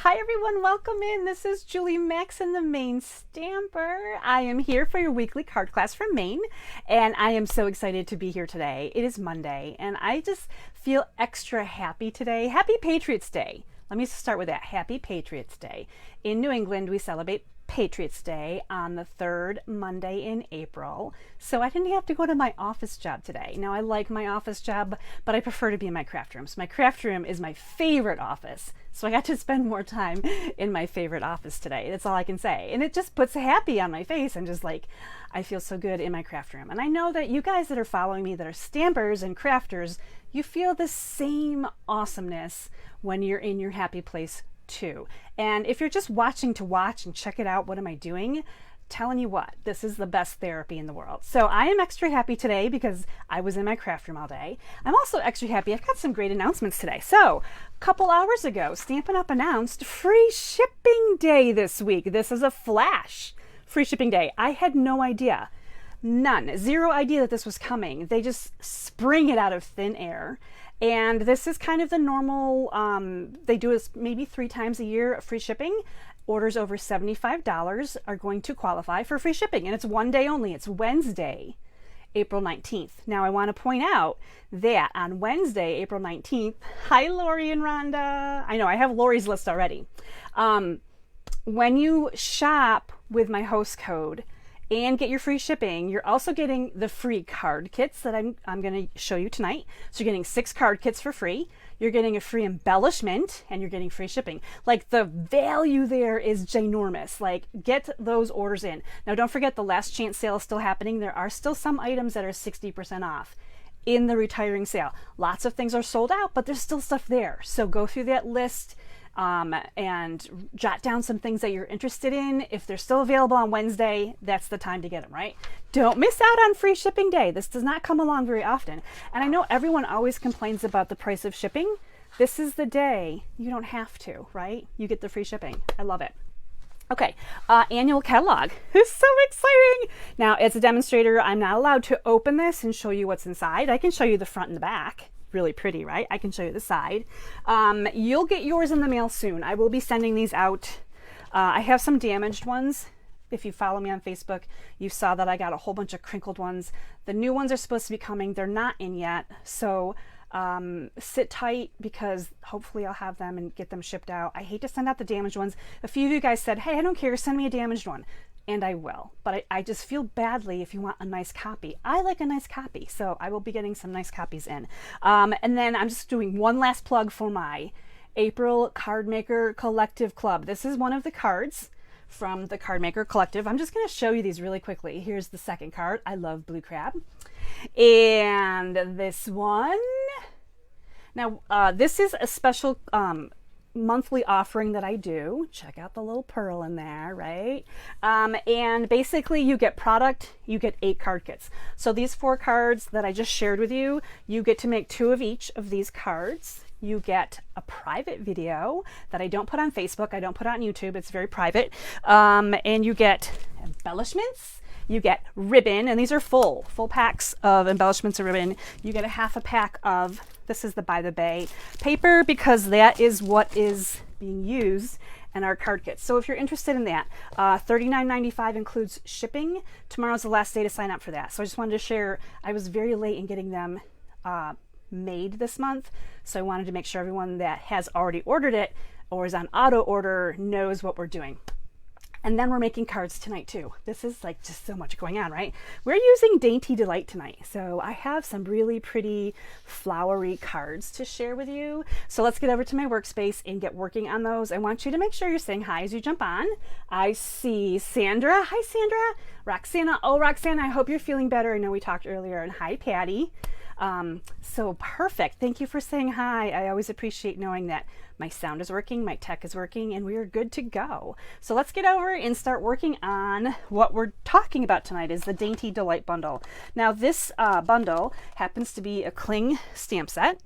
Hi everyone, welcome in. This is Julie Maxon, the Maine Stamper. I am here for your weekly card class from Maine, and I am so excited to be here today. It is Monday, and I just feel extra happy today. Happy Patriots Day. Let me start with that. Happy Patriots Day. In New England, we celebrate Patriots Day on the third Monday in April. So I didn't have to go to my office job today. Now I like my office job, but I prefer to be in my craft room. So my craft room is my favorite office. So I got to spend more time in my favorite office today. That's all I can say. And it just puts a happy on my face. I'm just like, I feel so good in my craft room. And I know that you guys that are following me that are stampers and crafters, you feel the same awesomeness when you're in your happy place too. And if you're just watching to watch and check it out, what am I doing? Telling you what, this is the best therapy in the world. So I am extra happy today because I was in my craft room all day. I'm also extra happy. I've got some great announcements today. So a couple hours ago, Stampin' Up announced free shipping day this week. This is a flash free shipping day. I had no idea. None. Zero idea that this was coming. They just spring it out of thin air. And this is kind of the normal, they do this maybe 3 times a year, free shipping. Orders over $75 are going to qualify for free shipping. And it's one day only. It's Wednesday, April 19th. Now I want to point out that on Wednesday, April 19th, hi Lori and Rhonda. I know I have Lori's list already. When you shop with my host code, and get your free shipping, you're also getting the free card kits that I'm going to show you tonight. So you're getting 6 card kits for free. You're getting a free embellishment, and you're getting free shipping. Like, the value there is ginormous. Like, get those orders in. Now, don't forget the last chance sale is still happening. There are still some items that are 60% off in the retiring sale. Lots of things are sold out, but there's still stuff there. So go through that list. And jot down some things that you're interested in. If they're still available on Wednesday, that's the time to get them, right? Don't miss out on free shipping day. This does not come along very often. And I know everyone always complains about the price of shipping. This is the day you don't have to, right? You get the free shipping. I love it. Okay, annual catalog. It's so exciting. Now, as a demonstrator, I'm not allowed to open this and show you what's inside. I can show you the front and the back. Really pretty, right? I can show you the side. You'll get yours in the mail soon. I will be sending these out. I have some damaged ones. If you follow me on Facebook, you saw that I got a whole bunch of crinkled ones. The new ones are supposed to be coming. They're not in yet. So sit tight because hopefully I'll have them and get them shipped out. I hate to send out the damaged ones. A few of you guys said, hey, I don't care. Send me a damaged one. And I will, but I just feel badly if you want a nice copy. I like a nice copy, so I will be getting some nice copies in. And then I'm just doing one last plug for my April Card Maker Collective Club. This is one of the cards from the Card Maker Collective. I'm just going to show you these really quickly. Here's the second card. I love Blue Crab. And this one. Now, this is a special monthly offering that I do. Check out the little pearl in there, right? And basically you get product, you get 8 card kits. So these 4 cards that I just shared with you, you get to make 2 of each of these cards. You get a private video that I don't put on Facebook, I don't put on YouTube, it's very private. And you get embellishments. You get ribbon, and these are full packs of embellishments and ribbon. You get a half a pack of, this is the By the Bay paper, because that is what is being used in our card kits. So if you're interested in that, $39.95 includes shipping. Tomorrow's the last day to sign up for that. So I just wanted to share, I was very late in getting them made this month. So I wanted to make sure everyone that has already ordered it or is on auto order knows what we're doing. And then we're making cards tonight too. This is like just so much going on, right? We're using Dainty Delight tonight. So I have some really pretty flowery cards to share with you. So let's get over to my workspace and get working on those. I want you to make sure you're saying hi as you jump on. I see Sandra. Hi, Sandra. Roxana. Oh, Roxana, I hope you're feeling better. I know we talked earlier. And hi, Patty. So perfect. Thank you for saying hi. I always appreciate knowing that my sound is working, my tech is working, and we are good to go. So let's get over and start working on what we're talking about tonight is the Dainty Delight Bundle. Now this bundle happens to be a cling stamp set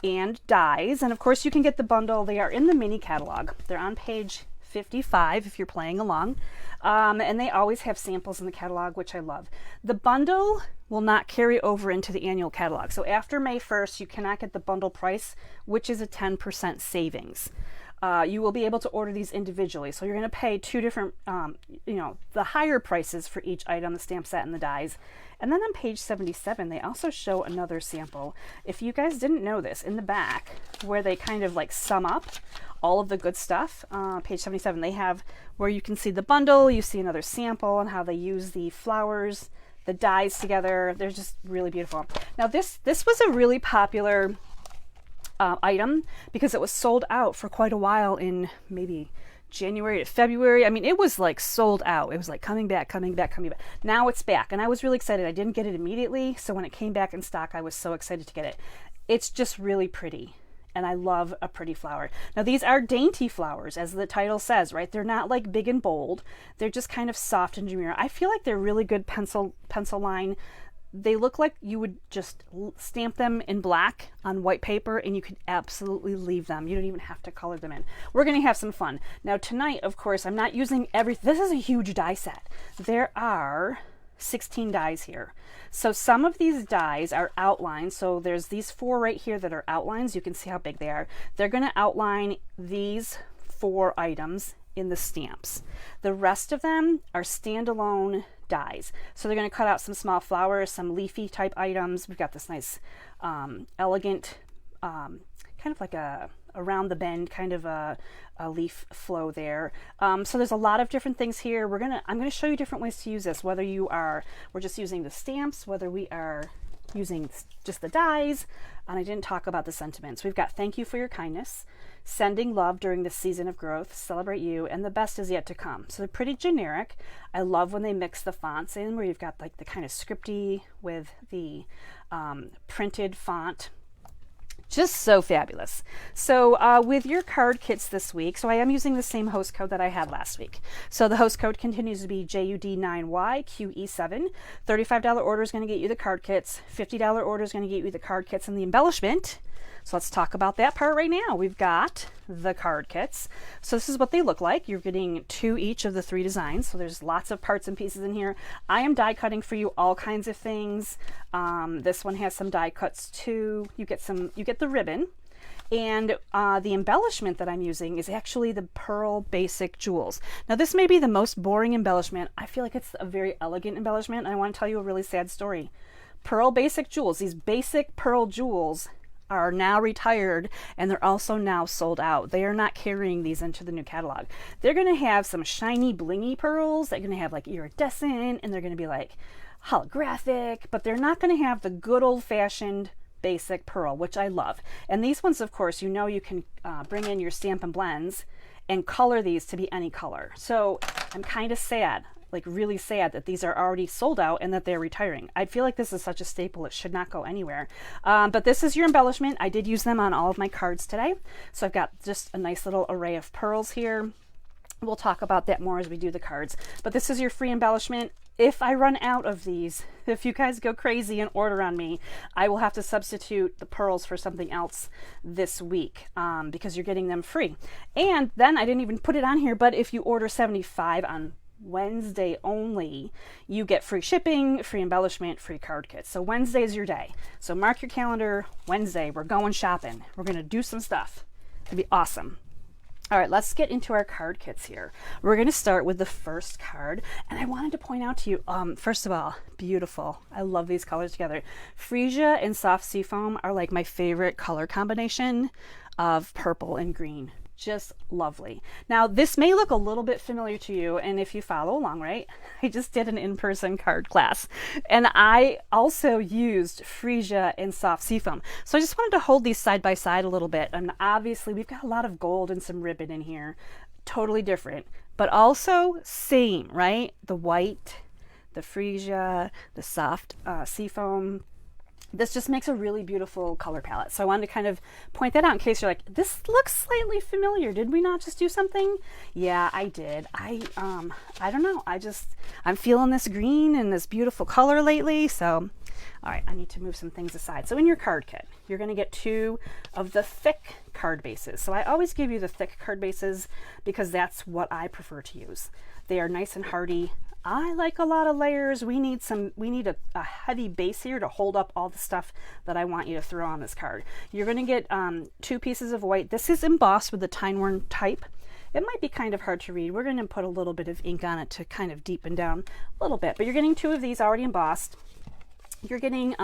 and dies. And of course you can get the bundle. They are in the mini catalog. They're on page 55 if you're playing along. And they always have samples in the catalog, which I love. The bundle will not carry over into the annual catalog. So after May 1st, you cannot get the bundle price, which is a 10% savings. you will be able to order these individually. So you're going to pay two different, you know, the higher prices for each item, the stamp set and the dies. And then on page 77, they also show another sample. If you guys didn't know this, in the back, where they kind of like sum up all of the good stuff, page 77, they have where you can see the bundle, you see another sample and how they use the flowers, the dies together. They're just really beautiful. Now this was a really popular item because it was sold out for quite a while in maybe January to February. I mean, it was like sold out. It was like coming back, coming back, coming back. Now it's back, and I was really excited. I didn't get it immediately, so when it came back in stock, I was so excited to get it. It's just really pretty, and I love a pretty flower. Now these are dainty flowers, as the title says, right? They're not like big and bold. They're just kind of soft and demure. I feel like they're really good pencil line. They look like you would just stamp them in black on white paper and you could absolutely leave them. You don't even have to color them in. We're going to have some fun. Now tonight, of course, I'm not using this is a huge die set. There are 16 dies here. So some of these dies are outlined. So there's these 4 right here that are outlines. You can see how big they are. They're going to outline these 4 items in the stamps. The rest of them are standalone dies. So they're going to cut out some small flowers, some leafy type items. We've got this nice elegant kind of like a around the bend kind of a leaf flow there. So there's a lot of different things here. I'm gonna show you different ways to use this, whether we're just using the stamps, whether we are using just the dies, and I didn't talk about the sentiments. We've got thank you for your kindness, sending love during this season of growth, celebrate you, and the best is yet to come. So they're pretty generic. I love when they mix the fonts in, where you've got like the kind of scripty with the printed font. Just so fabulous. So with your card kits this week, so I am using the same host code that I had last week. So the host code continues to be JUD9YQE7. $35 order is going to get you the card kits. $50 order is going to get you the card kits and the embellishment. So let's talk about that part right now. We've got the card kits. So this is what they look like. You're getting 2 each of the 3 designs. So there's lots of parts and pieces in here. I am die cutting for you all kinds of things. This one has some die cuts too. You get the ribbon. And the embellishment that I'm using is actually the Pearl Basic Jewels. Now this may be the most boring embellishment. I feel like it's a very elegant embellishment. And I want to tell you a really sad story. Pearl Basic Jewels, these basic pearl jewels, are now retired, and they're also now sold out. They are not carrying these into the new catalog. They're going to have some shiny blingy pearls. They're going to have like iridescent, and they're going to be like holographic, but they're not going to have the good old-fashioned basic pearl, which I love. And these ones, of course, you know, you can bring in your Stampin' Blends and color these to be any color. So I'm kind of sad, like really sad, that these are already sold out and that they're retiring. I feel like this is such a staple, it should not go anywhere. But this is your embellishment. I did use them on all of my cards today. So I've got just a nice little array of pearls here. We'll talk about that more as we do the cards. But this is your free embellishment. If I run out of these, if you guys go crazy and order on me, I will have to substitute the pearls for something else this week because you're getting them free. And then I didn't even put it on here, but if you order 75 on Wednesday only, you get free shipping, free embellishment, free card kits. So Wednesday is your day. So mark your calendar. Wednesday, we're going shopping. We're going to do some stuff. It'll be awesome. All right, let's get into our card kits here. We're going to start with the first card. And I wanted to point out to you, first of all, beautiful. I love these colors together. Freesia and Soft Seafoam are like my favorite color combination of purple and green. Just lovely. Now this may look a little bit familiar to you, and if you follow along, right, I just did an in-person card class and I also used Freesia and Soft Seafoam. So I just wanted to hold these side by side a little bit, and obviously we've got a lot of gold and some ribbon in here, totally different, but also same, right? The white, the Freesia, the Soft Seafoam. This just makes a really beautiful color palette. So I wanted to kind of point that out in case you're like, this looks slightly familiar. Did we not just do something? Yeah, I did. I don't know. I'm feeling this green and this beautiful color lately. So, all right, I need to move some things aside. So in your card kit, you're going to get 2 of the thick card bases. So I always give you the thick card bases because that's what I prefer to use. They are nice and hardy. I like a lot of layers. We need a heavy base here to hold up all the stuff that I want you to throw on this card. You're going to get 2 pieces of white. This is embossed with the Time-Worn type. It might be kind of hard to read. We're going to put a little bit of ink on it to kind of deepen down a little bit, but you're getting 2 of these already embossed. You're getting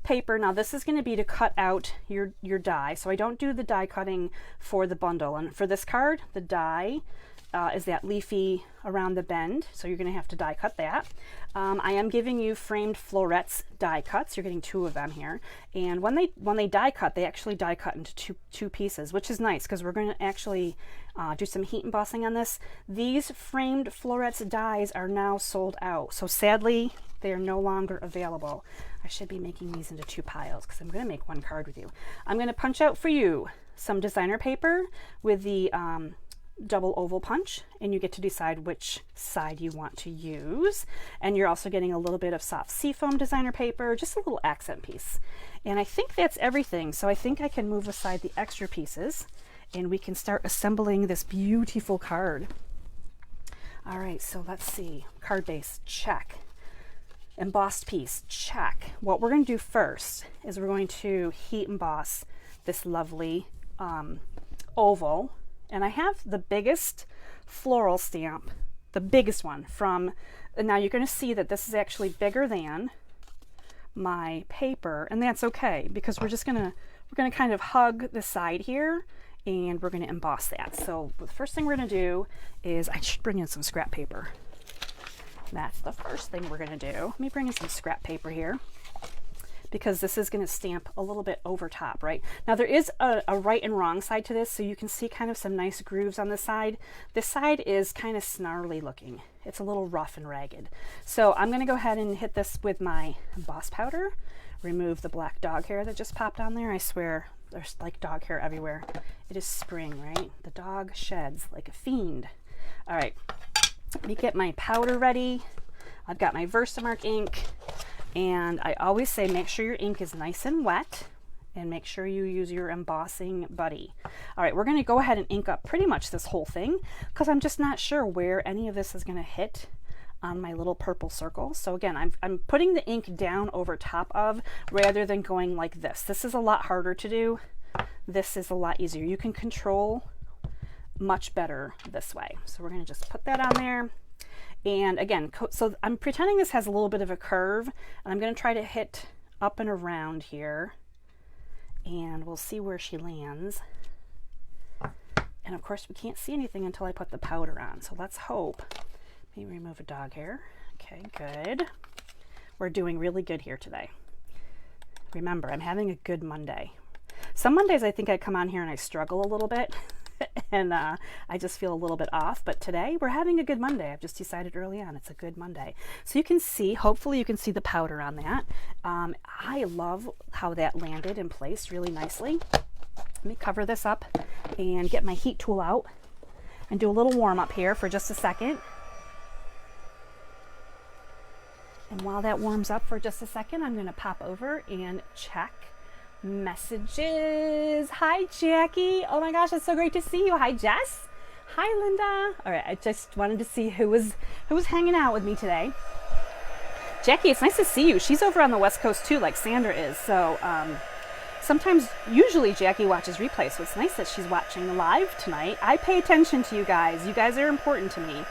paper. Now this is going to be to cut out your die. So I don't do the die cutting for the bundle. And for this card, the die is that leafy around the bend. So you're going to have to die cut that. I am giving you framed florets die cuts. You're getting 2 of them here. And when they die cut, they actually die cut into two pieces, which is nice because we're going to actually do some heat embossing on this. These framed florets dies are now sold out. So sadly, they are no longer available. I should be making these into 2 piles because I'm going to make 1 card with you. I'm going to punch out for you some designer paper with the double oval punch, and you get to decide which side you want to use. And you're also getting a little bit of soft seafoam designer paper, just a little accent piece. And I think that's everything. So I think I can move aside the extra pieces and we can start assembling this beautiful card. All right, so let's see. Card base, check. Embossed piece, check. What we're going to do first is we're going to heat emboss this lovely oval. And I have the biggest floral stamp, the biggest one from, and now you're going to see that this is actually bigger than my paper, and that's okay because we're going to kind of hug the side here and we're going to emboss that. So the first thing we're going to do is, I should bring in some scrap paper. That's the first thing we're going to do. Let me bring in some scrap paper here because this is going to stamp a little bit over top, right? Now there is a right and wrong side to this, so you can see kind of some nice grooves on this side. This side is kind of snarly looking. It's a little rough and ragged. So I'm going to go ahead and hit this with my emboss powder, remove the black dog hair that just popped on there. I swear there's like dog hair everywhere. It is spring, right? The dog sheds like a fiend. All right. Let me get my powder ready. I've got my Versamark ink, and I always say make sure your ink is nice and wet and make sure you use your embossing buddy. All right, we're going to go ahead and ink up pretty much this whole thing because I'm just not sure where any of this is going to hit on my little purple circle. So again, I'm putting the ink down over top of rather than going like this. This is a lot harder to do. This is a lot easier. You can control much better this way. So we're going to just put that on there. And again, so I'm pretending this has a little bit of a curve, and I'm going to try to hit up and around here, and we'll see where she lands. And of course we can't see anything until I put the powder on, so let's hope. Let me remove a dog hair. Okay, good. We're doing really good here today. Remember, I'm having a good Monday. Some Mondays I think I come on here and I struggle a little bit and I just feel a little bit off, but today we're having a good Monday. I've just decided early on it's a good Monday. So you can see, hopefully you can see the powder on that. I love how that landed in place really nicely. Let me cover this up and get my heat tool out and do a little warm up here for just a second. And while that warms up for just a second, I'm going to pop over and check messages. Hi Jackie, oh my gosh, it's so great to see you. Hi Jess, hi Linda. All right, I just wanted to see who was hanging out with me today. Jackie, it's nice to see you. She's over on the West Coast too, like Sandra is. So usually Jackie watches replays, so it's nice that she's watching live tonight. I pay attention to you guys. You guys are important to me,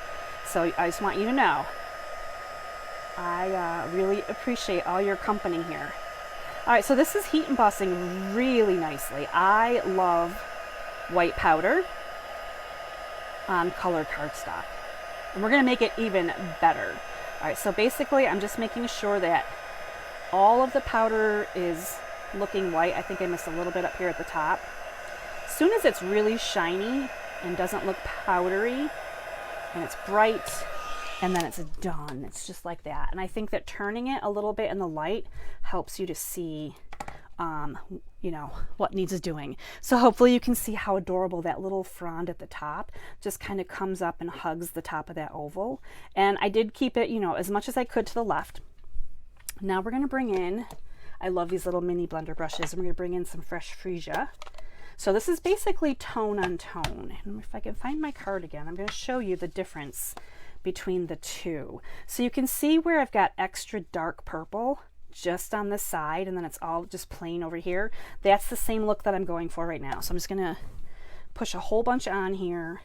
so I just want you to know I really appreciate all your company here. All right, so this is heat embossing really nicely. I love white powder on colored cardstock, and we're going to make it even better. All right, so basically I'm just making sure that all of the powder is looking white. I think I missed a little bit up here at the top. As soon as it's really shiny and doesn't look powdery and it's bright, and then it's done. It's just like that. And I think that turning it a little bit in the light helps you to see, you know, what needs doing. So hopefully you can see how adorable that little frond at the top just kind of comes up and hugs the top of that oval. And I did keep it, you know, as much as I could to the left. Now we're going to bring in, I love these little mini blender brushes, and we're going to bring in some fresh freesia. So this is basically tone on tone. And if I can find my card again, I'm going to show you the difference between the two. So you can see where I've got extra dark purple just on the side, and then it's all just plain over here. That's the same look that I'm going for right now. So I'm just going to push a whole bunch on here,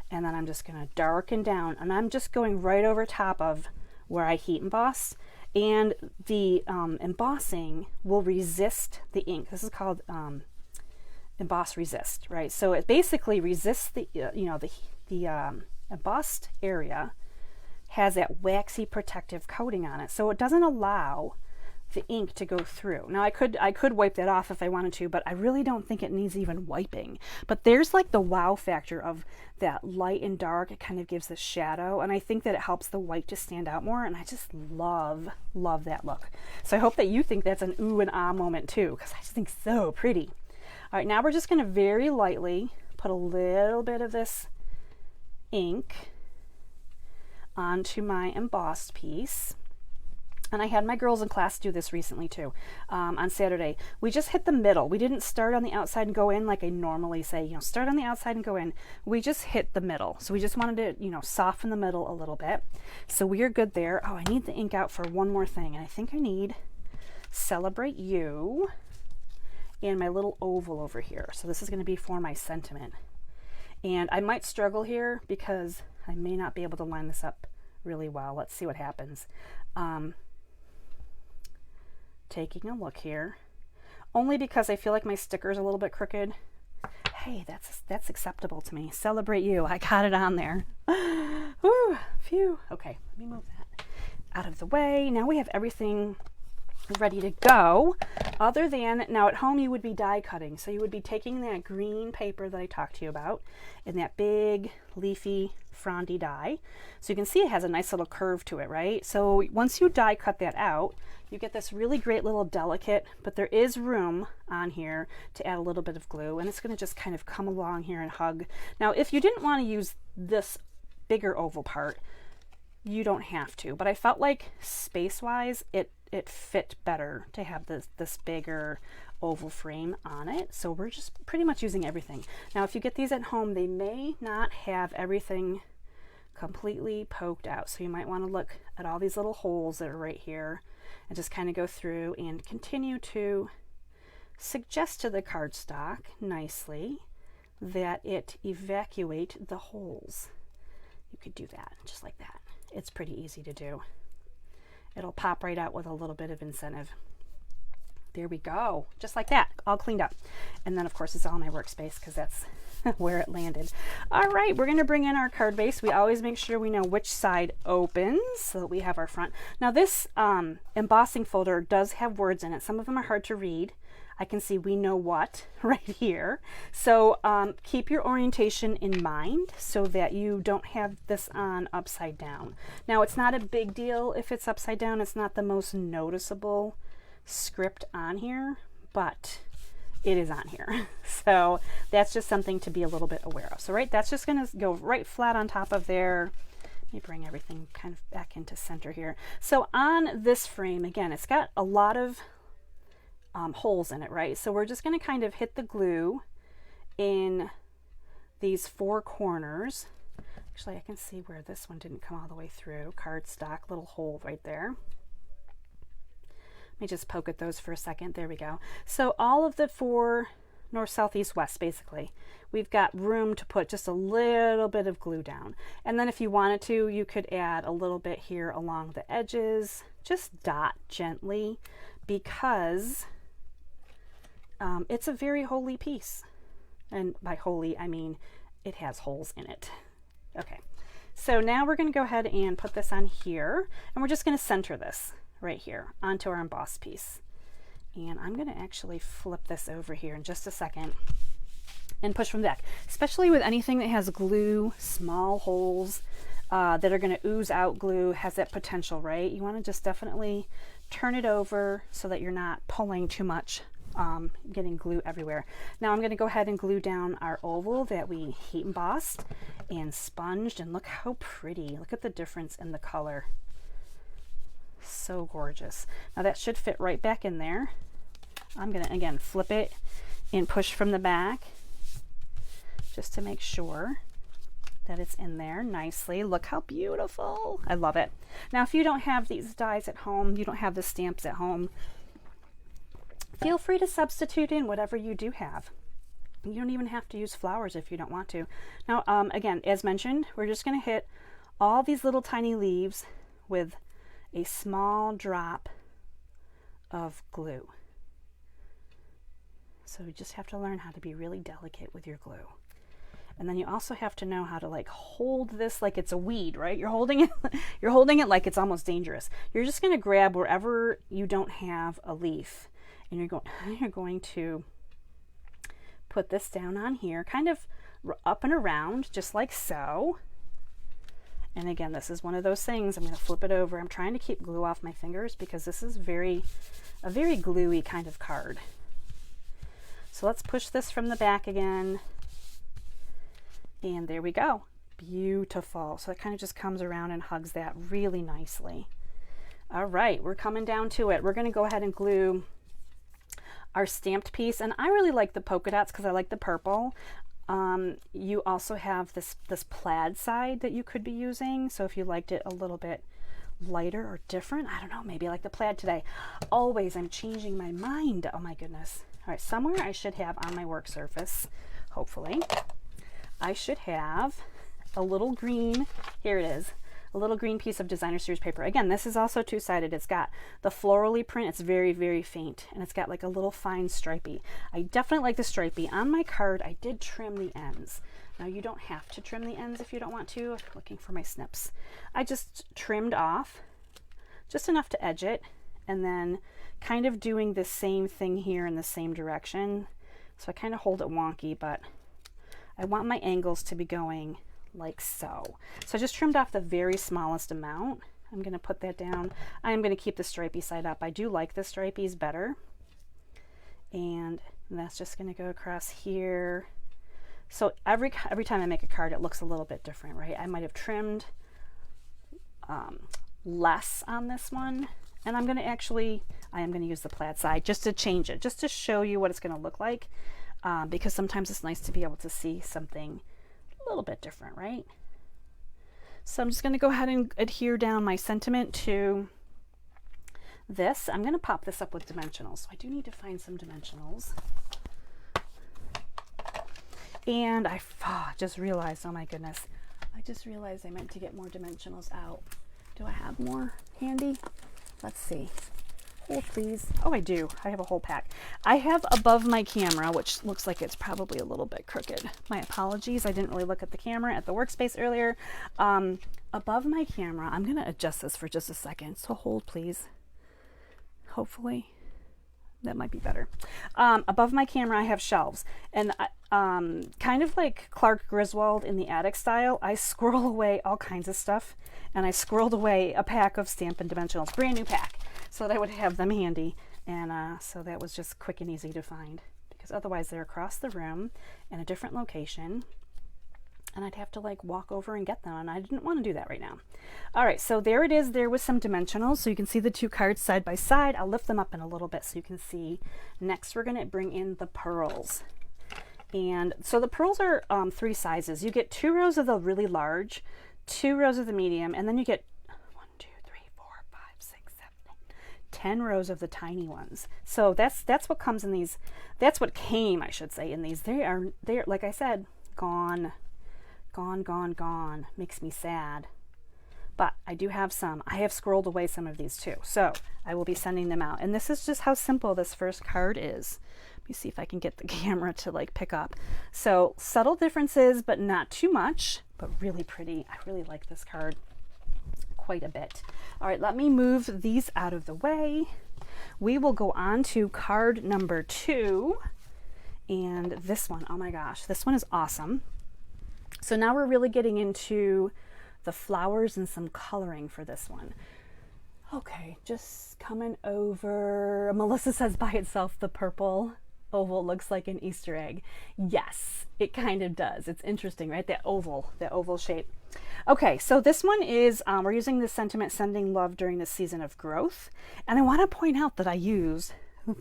and then I'm just going to darken down, and I'm just going right over top of where I heat emboss. And the embossing will resist the ink. This is called emboss resist, right? So it basically resists the the embossed area has that waxy protective coating on it, so it doesn't allow the ink to go through. Now I could wipe that off if I wanted to, but I really don't think it needs even wiping. But there's like the wow factor of that light and dark. It kind of gives the shadow, and I think that it helps the white to stand out more, and I just love that look. So I hope that you think that's an ooh and ah moment too, because I just think it's so pretty. All right, now we're just going to very lightly put a little bit of this ink onto my embossed piece. And I had my girls in class do this recently too, on Saturday. We just hit the middle. We didn't start on the outside and go in like I normally say, you know, start on the outside and go in. We just hit the middle. So we just wanted to, you know, soften the middle a little bit. So we are good there. Oh, I need the ink out for one more thing. And I think I need Celebrate You and my little oval over here. So this is going to be for my sentiment. And I might struggle here because I may not be able to line this up really well. Let's see what happens. Taking a look here, only because I feel like my sticker's a little bit crooked. Hey, that's acceptable to me. Celebrate You. I got it on there. Whew, phew. Okay, let me move that out of the way. Now we have everything ready to go, other than now at home you would be die cutting. So you would be taking that green paper that I talked to you about in that big leafy frondy die. So you can see it has a nice little curve to it, right? So once you die cut that out, you get this really great little delicate, but there is room on here to add a little bit of glue, and it's going to just kind of come along here and hug. Now if you didn't want to use this bigger oval part, you don't have to, but I felt like space-wise it fit better to have this bigger oval frame on it. So we're just pretty much using everything. Now if you get these at home, they may not have everything completely poked out. So you might want to look at all these little holes that are right here and just kind of go through and continue to suggest to the cardstock nicely that it evacuate the holes. You could do that just like that. It's pretty easy to do. It'll pop right out with a little bit of incentive. There we go, just like that, all cleaned up. And then of course it's all in my workspace because that's where it landed. All right, we're gonna bring in our card base. We always make sure we know which side opens so that we have our front. Now this embossing folder does have words in it. Some of them are hard to read. I can see We Know What right here. So keep your orientation in mind so that you don't have this on upside down. Now it's not a big deal if it's upside down. It's not the most noticeable script on here, but it is on here. So that's just something to be a little bit aware of. So right, that's just gonna go right flat on top of there. Let me bring everything kind of back into center here. So on this frame, again, it's got a lot of holes in it, right? So we're just going to kind of hit the glue in these four corners. Actually, I can see where this one didn't come all the way through. Cardstock, little hole right there. Let me just poke at those for a second. There we go. So all of the four north, south, east, west, basically, we've got room to put just a little bit of glue down. And then if you wanted to, you could add a little bit here along the edges. Just dot gently, because it's a very holy piece. And by holy, I mean it has holes in it. Okay, so now we're going to go ahead and put this on here, and we're just going to center this right here onto our embossed piece. And I'm going to actually flip this over here in just a second and push from the back, especially with anything that has glue, small holes that are going to ooze out glue, has that potential, right? You want to just definitely turn it over so that you're not pulling too much, getting glue everywhere. Now I'm going to go ahead and glue down our oval that we heat embossed and sponged, and look how pretty. Look at the difference in the color. So gorgeous. Now that should fit right back in there. I'm going to again flip it and push from the back just to make sure. that it's in there nicely. Look how beautiful. I love it. Now, if you don't have these dies at home, you don't have the stamps at home, feel free to substitute in whatever you do have. You don't even have to use flowers if you don't want to. Now, again, as mentioned, we're just going to hit all these little tiny leaves with a small drop of glue. So you just have to learn how to be really delicate with your glue. And then you also have to know how to like hold this like it's a weed, right? You're holding it like it's almost dangerous. You're just going to grab wherever you don't have a leaf, and you're going to put this down on here, kind of up and around, just like so. And again, this is one of those things. I'm going to flip it over. I'm trying to keep glue off my fingers because this is a very gluey kind of card. So let's push this from the back again. And there we go. Beautiful. So it kind of just comes around and hugs that really nicely. All right, we're coming down to it. We're going to go ahead and glue our stamped piece. And I really like the polka dots because I like the purple. You also have this plaid side that you could be using. So if you liked it a little bit lighter or different, I don't know, maybe I like the plaid today. Always, I'm changing my mind. Oh my goodness. All right, somewhere I should have on my work surface, hopefully, I should have a little green, here it is, a little green piece of designer series paper. Again, this is also two-sided. It's got the florally print. It's very, very faint, and it's got like a little fine stripey. I definitely like the stripey. On my card, I did trim the ends. Now, you don't have to trim the ends if you don't want to. I'm looking for my snips. I just trimmed off just enough to edge it, and then kind of doing the same thing here in the same direction. So I kind of hold it wonky, but I want my angles to be going like so. So I just trimmed off the very smallest amount. I'm going to put that down. I am going to keep the stripey side up. I do like the stripies better. And that's just going to go across here. So every time I make a card, it looks a little bit different, right? I might have trimmed less on this one. And I am going to use the plaid side just to change it, just to show you what it's going to look like. Because sometimes it's nice to be able to see something a little bit different, right? So I'm just going to go ahead and adhere down my sentiment to this. I'm going to pop this up with dimensionals. So I do need to find some dimensionals. And I just realized, oh my goodness, I just realized I meant to get more dimensionals out. Do I have more handy? Let's see. Hold please. Oh, I do. I have a whole pack. I have above my camera, which looks like it's probably a little bit crooked. My apologies. I didn't really look at the camera at the workspace earlier. Above my camera, I'm going to adjust this for just a second. So hold please. Hopefully that might be better. Above my camera, I have shelves, and kind of like Clark Griswold in the Attic style, I squirrel away all kinds of stuff, and I squirreled away a pack of Stampin' Dimensionals, brand new pack, so that I would have them handy. And so that was just quick and easy to find, because otherwise they're across the room in a different location, and I'd have to like walk over and get them, and I didn't want to do that right now. All right, so there it is. There with some dimensionals, so you can see the two cards side by side. I'll lift them up in a little bit so you can see. Next, we're going to bring in the pearls. And so the pearls are 3 sizes. You get 2 rows of the really large, 2 rows of the medium, and then you get 1, 2, 3, 4, 5, 6, 7, 8, 10 rows of the tiny ones. So that's what comes in these. That's what came, I should say, in these. They're like I said, gone. Gone, gone, gone. Makes me sad. But I do have some. I have scrolled away some of these too. So I will be sending them out. And this is just how simple this first card is. Let me see if I can get the camera to like pick up. So subtle differences, but not too much, but really pretty. I really like this card quite a bit. All right, let me move these out of the way. We will go on to card number 2. And this one, oh my gosh, this one is awesome. So now we're really getting into the flowers and some coloring for this one. Okay, just coming over. Melissa says by itself, the purple oval looks like an Easter egg. Yes, it kind of does. It's interesting, right? That oval shape. Okay, so this one is, we're using the sentiment, sending love during the season of growth. And I want to point out that I used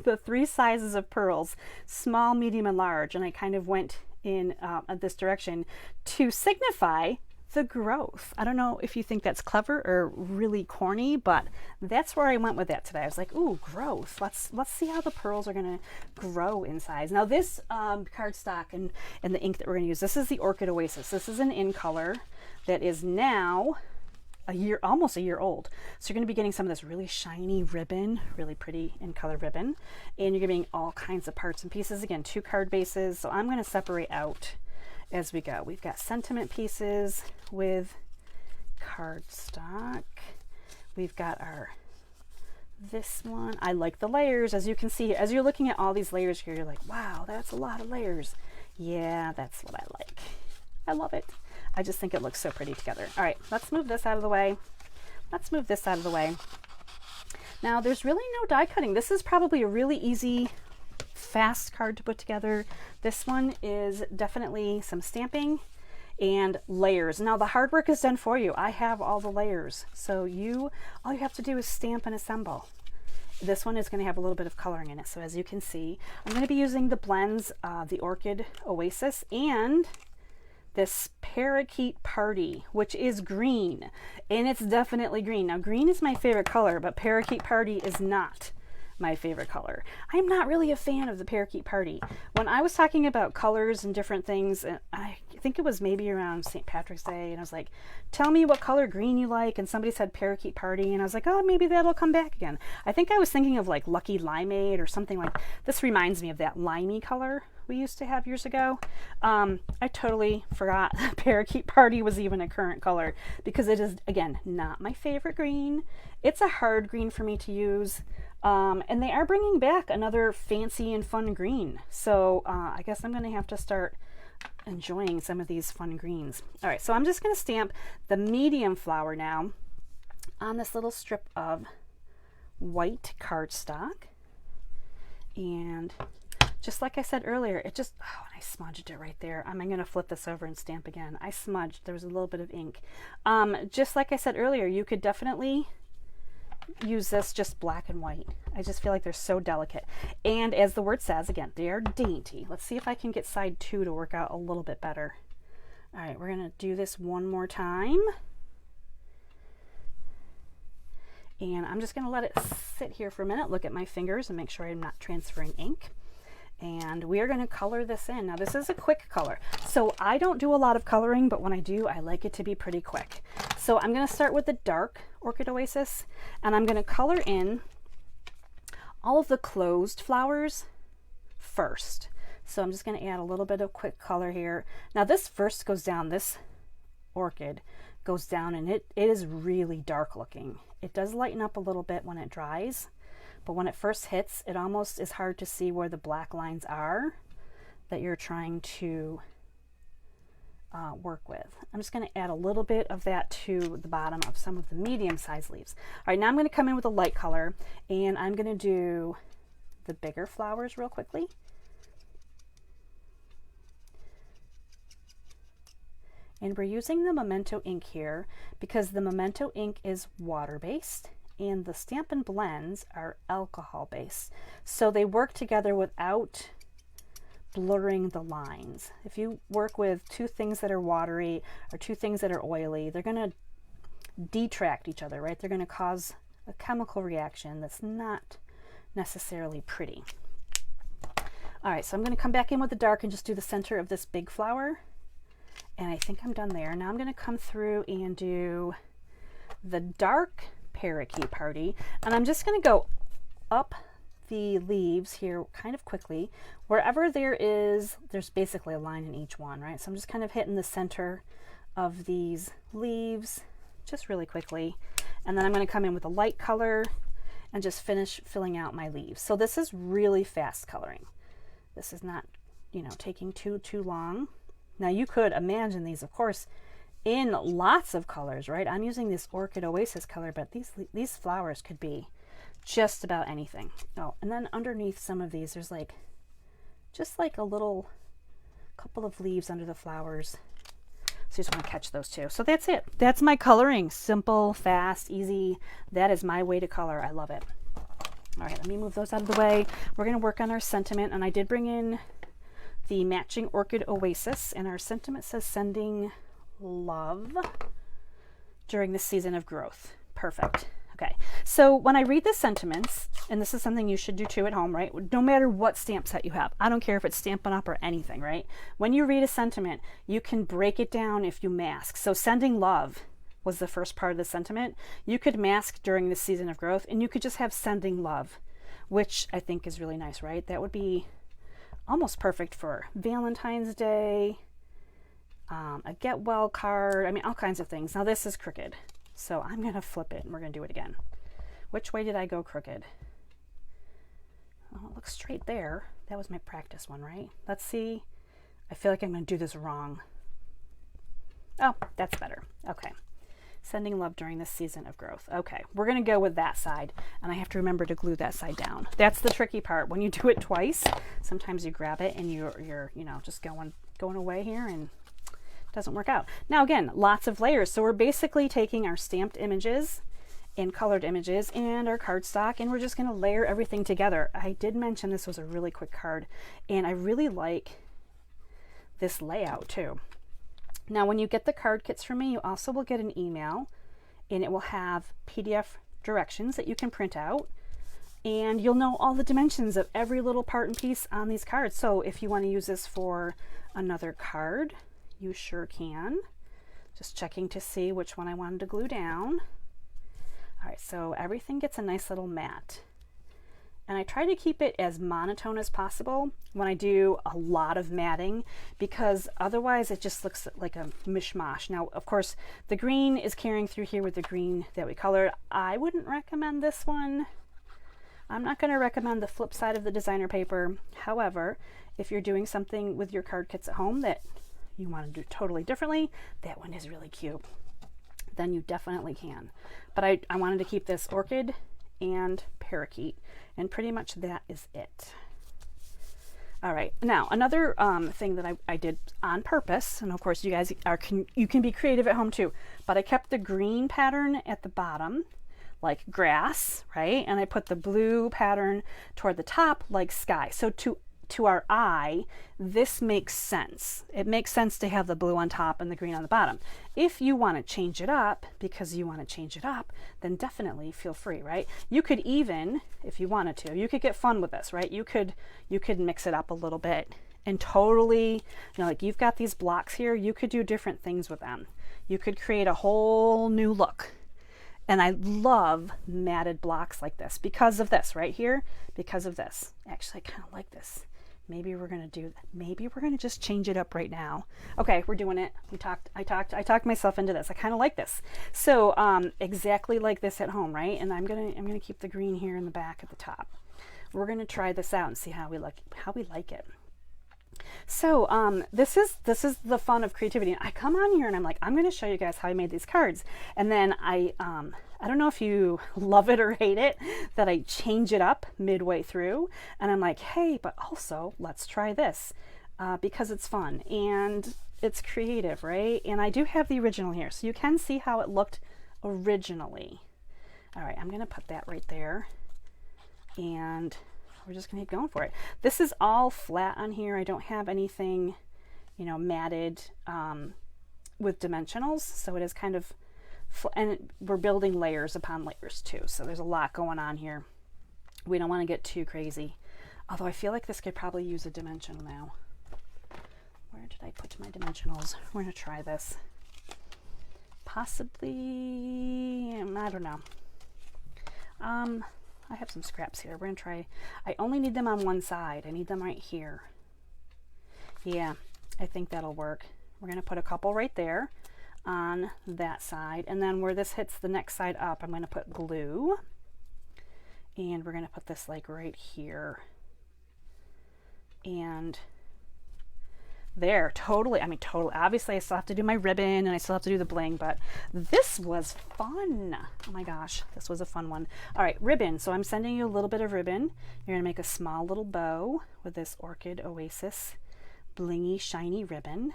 the 3 sizes of pearls, small, medium, and large. And I kind of went in this direction to signify the growth. I don't know if you think that's clever or really corny, but that's where I went with that today. I was like, ooh, growth. Let's see how the pearls are going to grow in size. Now this cardstock and the ink that we're going to use, this is the Orchid Oasis. This is an in color that is now almost a year old. So you're going to be getting some of this really shiny ribbon, really pretty in color ribbon, and you're getting all kinds of parts and pieces. Again, 2 card bases. So I'm going to separate out as we go. We've got sentiment pieces with cardstock. We've got this one. I like the layers. As you can see, as you're looking at all these layers here, you're like, wow, that's a lot of layers. Yeah, that's what I like. I love it. I just think it looks so pretty together. All right, let's move this out of the way. Let's move this out of the way. Now, there's really no die cutting. This is probably a really easy, fast card to put together. This one is definitely some stamping and layers. Now the hard work is done for you. I have all the layers, so all you have to do is stamp and assemble. This one is going to have a little bit of coloring in it. So as you can see, I'm going to be using the blends, the Orchid Oasis and this Parakeet Party, which is green, and it's definitely green. Now green is my favorite color, but Parakeet Party is not my favorite color. I'm not really a fan of the Parakeet Party. When I was talking about colors and different things, I think it was maybe around St. Patrick's Day, and I was like, tell me what color green you like, and somebody said Parakeet Party, and I was like, oh, maybe that'll come back again. I think I was thinking of like Lucky Limeade or something like this. Reminds me of that limey color we used to have years ago. I totally forgot Parakeet Party was even a current color, because it is, again, not my favorite green. It's a hard green for me to use. And they are bringing back another fancy and fun green. So I guess I'm going to have to start enjoying some of these fun greens. All right, so I'm just going to stamp the medium flower now on this little strip of white cardstock. And just like I said earlier, it just, oh, and I smudged it right there. I'm going to flip this over and stamp again. I smudged. There was a little bit of ink. Just like I said earlier, you could definitely use this just black and white. I just feel like they're so delicate. And as the word says, again, they are dainty. Let's see if I can get side 2 to work out a little bit better. All right, we're going to do this one more time. And I'm just going to let it sit here for a minute, look at my fingers and make sure I'm not transferring ink. And we are going to color this in. Now this is a quick color. So I don't do a lot of coloring, but when I do, I like it to be pretty quick. So I'm going to start with the dark Orchid Oasis, and I'm going to color in all of the closed flowers first. So I'm just going to add a little bit of quick color here. Now this first goes down, this orchid goes down, and it is really dark looking. It does lighten up a little bit when it dries. But when it first hits, it almost is hard to see where the black lines are that you're trying to work with. I'm just going to add a little bit of that to the bottom of some of the medium-sized leaves. All right, now I'm going to come in with a light color, and I'm going to do the bigger flowers real quickly. And we're using the Memento ink here because the Memento ink is water-based, and the Stampin' Blends are alcohol-based. So they work together without blurring the lines. If you work with 2 things that are watery or 2 things that are oily, they're going to detract each other, right? They're going to cause a chemical reaction that's not necessarily pretty. All right, so I'm going to come back in with the dark and just do the center of this big flower. And I think I'm done there. Now I'm going to come through and do the dark Parakeet Party, and I'm just going to go up the leaves here kind of quickly. Wherever there's basically a line in each one, right? So I'm just kind of hitting the center of these leaves just really quickly, and then I'm going to come in with a light color and just finish filling out my leaves. So this is really fast coloring. This is not, you know, taking too long. Now you could imagine these, of course, in lots of colors, right? I'm using this Orchid Oasis color, but these flowers could be just about anything. Oh, and then underneath some of these, there's like, just like a little couple of leaves under the flowers. So you just want to catch those too. So that's it. That's my coloring. Simple, fast, easy. That is my way to color. I love it. All right, let me move those out of the way. We're going to work on our sentiment, and I did bring in the matching Orchid Oasis, and our sentiment says sending love during the season of growth. Perfect. Okay, so when I read the sentiments, and this is something you should do too at home, right? No matter what stamp set you have, I don't care if it's Stampin' Up or anything, right? When you read a sentiment, you can break it down if you mask. So sending love was the first part of the sentiment. You could mask during the season of growth, and you could just have sending love, which I think is really nice, right? That would be almost perfect for Valentine's Day, a get well card, I mean, all kinds of things. Now this is crooked, so I'm going to flip it and we're going to do it again. Which way did I go crooked? Oh, it looks straight there. That was my practice one, right? Let's see. I feel like I'm going to do this wrong. Oh, that's better. Okay. Sending love during this season of growth. Okay, we're going to go with that side, and I have to remember to glue that side down. That's the tricky part. When you do it twice, sometimes you grab it and you're you know, just going away here, and it doesn't work out. Now again, lots of layers. So we're basically taking our stamped images and colored images and our cardstock, and we're just going to layer everything together. I did mention this was a really quick card, and I really like this layout too. Now, when you get the card kits from me, you also will get an email, and it will have PDF directions that you can print out, and you'll know all the dimensions of every little part and piece on these cards. So if you want to use this for another card, you sure can. Just checking to see which one I wanted to glue down. All right, so everything gets a nice little mat. And I try to keep it as monotone as possible when I do a lot of matting, because otherwise it just looks like a mishmash. Now, of course, the green is carrying through here with the green that we colored. I wouldn't recommend this one. I'm not going to recommend the flip side of the designer paper. However, if you're doing something with your card kits at home that you want to do totally differently, that one is really cute. Then you definitely can. But I wanted to keep this orchid and parakeet, and pretty much that is it. All right, now another thing that I did on purpose, and of course you guys you can be creative at home too, but I kept the green pattern at the bottom like grass, right? And I put the blue pattern toward the top like sky. So to our eye, this makes sense. It makes sense to have the blue on top and the green on the bottom. If you want to change it up because you want to change it up, then definitely feel free, right? You could even, if you wanted to, you could get fun with this, right? You could mix it up a little bit and totally, you know, like you've got these blocks here, you could do different things with them. You could create a whole new look. And I love matted blocks like this because of this right here, because of this. Actually, I kind of like this. Maybe we're going to just change it up right now. Okay, we're doing it. I talked myself into this. I kind of like this. So exactly like this at home, right? And I'm going to keep the green here in the back at the top. We're going to try this out and see how we like it. So this is the fun of creativity. I come on here and I'm like, I'm going to show you guys how I made these cards. And then I don't know if you love it or hate it that I change it up midway through. And I'm like, hey, but also let's try this because it's fun and it's creative, right? And I do have the original here, so you can see how it looked originally. All right, I'm going to put that right there. And we're just going to keep going for it. This is all flat on here. I don't have anything, you know, matted with dimensionals. So it is kind of, and we're building layers upon layers too. So there's a lot going on here. We don't want to get too crazy. Although I feel like this could probably use a dimensional now. Where did I put my dimensionals? We're going to try this. Possibly, I don't know. I have some scraps here. We're going to try. I only need them on one side. I need them right here. Yeah, I think that'll work. We're going to put a couple right there on that side. And then where this hits the next side up, I'm going to put glue. And we're going to put this like right here. And there, totally. I mean, totally. Obviously, I still have to do my ribbon and I still have to do the bling, but this was fun. Oh my gosh, this was a fun one. All right, ribbon. So I'm sending you a little bit of ribbon. You're going to make a small little bow with this Orchid Oasis blingy, shiny ribbon.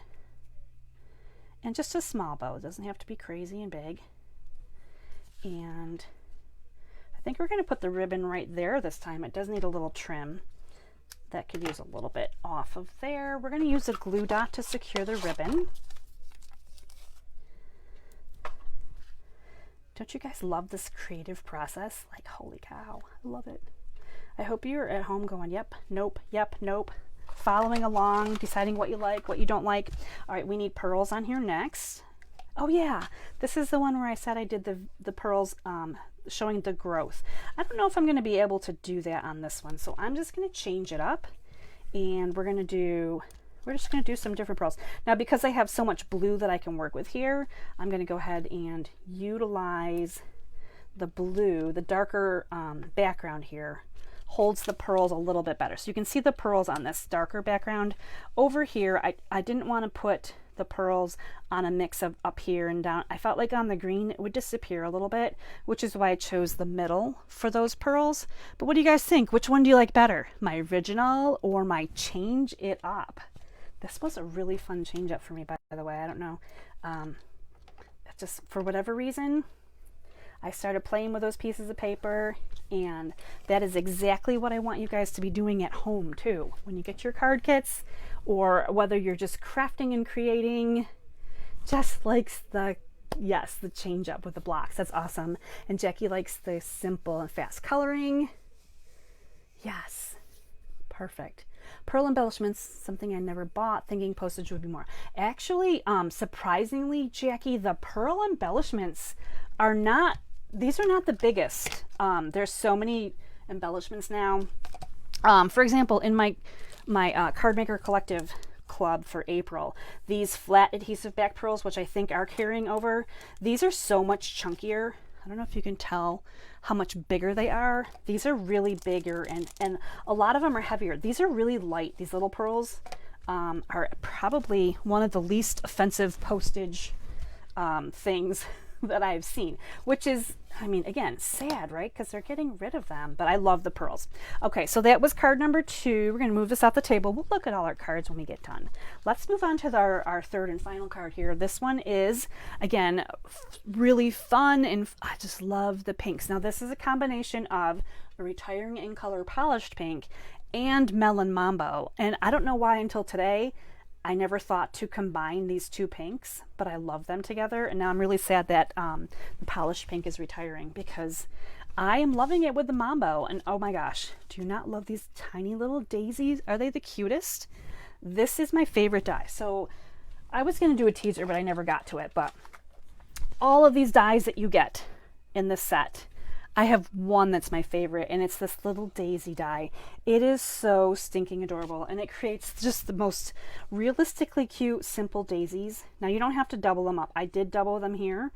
And just a small bow. It doesn't have to be crazy and big. And I think we're going to put the ribbon right there this time. It does need a little trim. That could use a little bit off of there. We're going to use a glue dot to secure the ribbon. Don't you guys love this creative process? Like, holy cow, I love it. I hope you're at home going, yep, nope, following along, deciding what you like, what you don't like. All right, we need pearls on here next. Oh yeah, this is the one where I said I did the pearls showing the growth. I don't know if I'm going to be able to do that on this one, so I'm just going to change it up, and we're just going to do some different pearls. Now, because I have so much blue that I can work with here, I'm going to go ahead and utilize the blue. The darker background here holds the pearls a little bit better. So you can see the pearls on this darker background. Over here, I didn't want to put the pearls on a mix of up here and down. I felt like on the green it would disappear a little bit, which is why I chose the middle for those pearls. But what do you guys think? Which one do you like better? My original or my change it up? This was a really fun change up for me, by the way. I don't know. Just for whatever reason, I started playing with those pieces of paper, and that is exactly what I want you guys to be doing at home too. When you get your card kits, or whether you're just crafting and creating, Jess likes the change up with the blocks. That's awesome. And Jackie likes the simple and fast coloring. Yes, perfect. Pearl embellishments, something I never bought, thinking postage would be more. Actually, surprisingly, Jackie, the pearl embellishments are not, these are not the biggest. There's so many embellishments now. For example, in my Card Maker Collective Club for April, these flat adhesive back pearls, which I think are carrying over, these are so much chunkier. I don't know if you can tell how much bigger they are. These are really bigger, and a lot of them are heavier. These are really light. These little pearls are probably one of the least offensive postage things that I've seen, which is, I mean, again, sad, right? Because they're getting rid of them, but I love the pearls. Okay, so that was card number 2. We're going to move this off the table. We'll look at all our cards when we get done. Let's move on to our third and final card here. This one is, again, really fun, and I just love the pinks. Now, this is a combination of a Retiring in Color Polished Pink and Melon Mambo, and I don't know why until today I never thought to combine these two pinks, but I love them together. And now I'm really sad that the polished pink is retiring, because I am loving it with the Mambo. And oh my gosh, do you not love these tiny little daisies? Are they the cutest? This is my favorite die. So I was going to do a teaser, but I never got to it. But all of these dies that you get in this set, I have one that's my favorite, and it's this little daisy die. It is so stinking adorable, and it creates just the most realistically cute, simple daisies. Now, you don't have to double them up. I did double them here.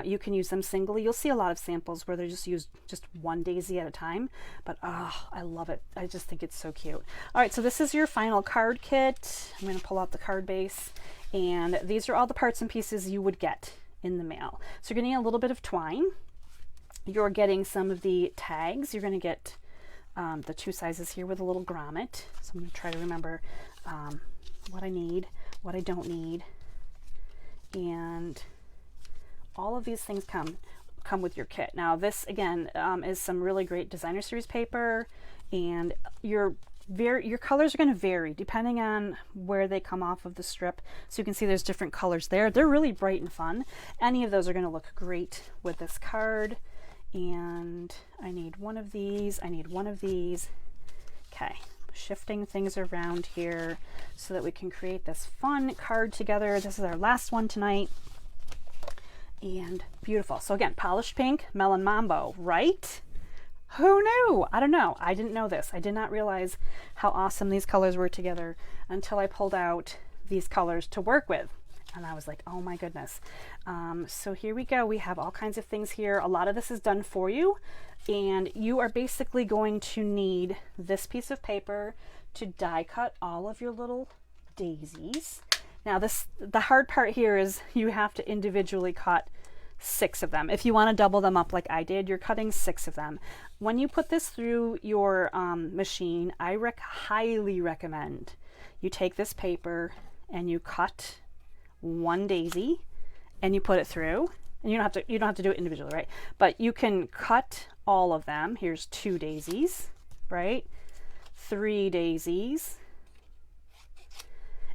You can use them singly. You'll see a lot of samples where they just use just one daisy at a time, but oh, I love it. I just think it's so cute. All right, so this is your final card kit. I'm going to pull out the card base, and these are all the parts and pieces you would get in the mail. So you're going to need a little bit of twine. You're getting some of the tags. You're going to get the 2 sizes here with a little grommet. So I'm going to try to remember what I need, what I don't need. And all of these things come with your kit. Now this, again, is some really great designer series paper, and your colors are going to vary depending on where they come off of the strip. So you can see there's different colors there. They're really bright and fun. Any of those are going to look great with this card. And I need one of these. I need one of these. Okay, shifting things around here so that we can create this fun card together. This is our last one tonight. And beautiful. So again, polished pink, Melon Mambo, right? Who knew? I don't know. I didn't know this. I did not realize how awesome these colors were together until I pulled out these colors to work with. And I was like, oh my goodness. So here we go. We have all kinds of things here. A lot of this is done for you. And you are basically going to need this piece of paper to die cut all of your little daisies. Now the hard part here is you have to individually cut 6 of them. If you want to double them up like I did, you're cutting 6 of them. When you put this through your machine, I highly recommend you take this paper and you cut 1 daisy and you put it through, and you don't have to do it individually, right? But you can cut all of them. Here's 2 daisies, right? 3 daisies,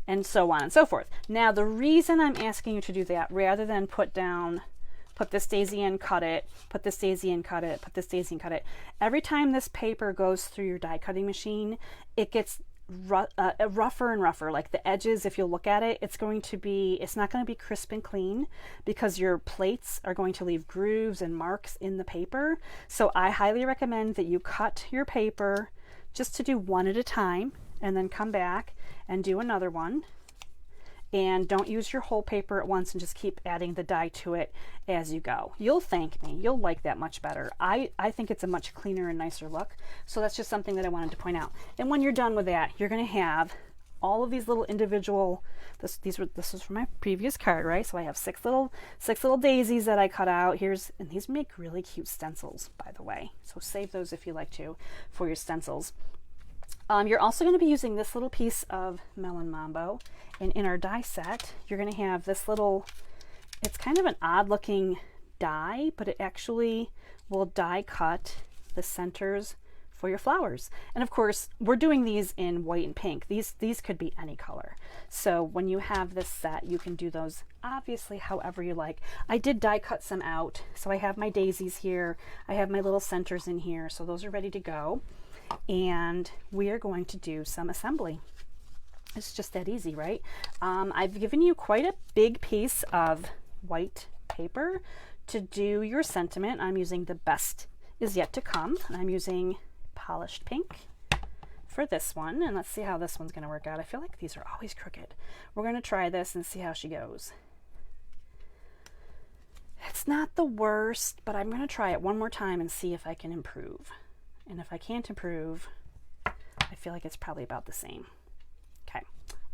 and so on and so forth. Now, the reason I'm asking you to do that, rather than put this daisy in, cut it, put this daisy in, cut it, put this daisy in, cut it, every time this paper goes through your die cutting machine, it gets rougher and rougher. Like the edges, if you look at it, it's not going to be crisp and clean, because your plates are going to leave grooves and marks in the paper. So I highly recommend that you cut your paper just to do one at a time, and then come back and do another one. And don't use your whole paper at once, and just keep adding the die to it as you go. You'll thank me. You'll like that much better. I think it's a much cleaner and nicer look. So that's just something that I wanted to point out. And when you're done with that, you're going to have all of these little individual, this is from my previous card, right? So I have six little daisies that I cut out. And these make really cute stencils, by the way. So save those if you like to for your stencils. You're also going to be using this little piece of Melon Mambo, and in our die set you're going to have this little, it's kind of an odd looking die, but it actually will die cut the centers for your flowers. And of course we're doing these in white and pink. These could be any color. So when you have this set, you can do those obviously however you like. I did die cut some out, so I have my daisies here, I have my little centers in here, so those are ready to go. And we are going to do some assembly. It's just that easy, right? I've given you quite a big piece of white paper to do your sentiment. I'm using the Best Is Yet to Come, and I'm using polished pink for this one. And let's see how this one's going to work out. I feel like these are always crooked. We're going to try this and see how she goes. It's not the worst, but I'm going to try it one more time and see if I can improve. And if I can't improve, I feel like it's probably about the same. Okay,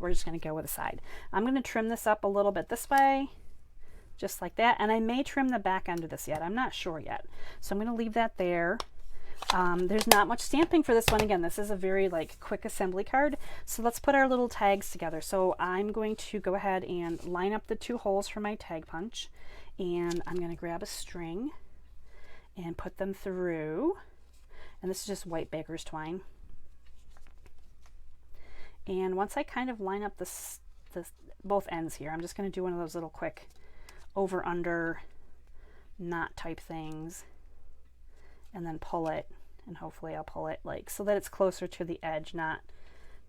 we're just going to go with a side. I'm going to trim this up a little bit this way, just like that. And I may trim the back end of this yet. I'm not sure yet. So I'm going to leave that there. There's not much stamping for this one. Again, this is a very quick assembly card. So let's put our little tags together. So I'm going to go ahead and line up the 2 holes for my tag punch. And I'm going to grab a string and put them through. And this is just white baker's twine. And once I kind of line up both ends here, I'm just going to do one of those little quick over under knot type things, and then pull it, and hopefully I'll pull it so that it's closer to the edge,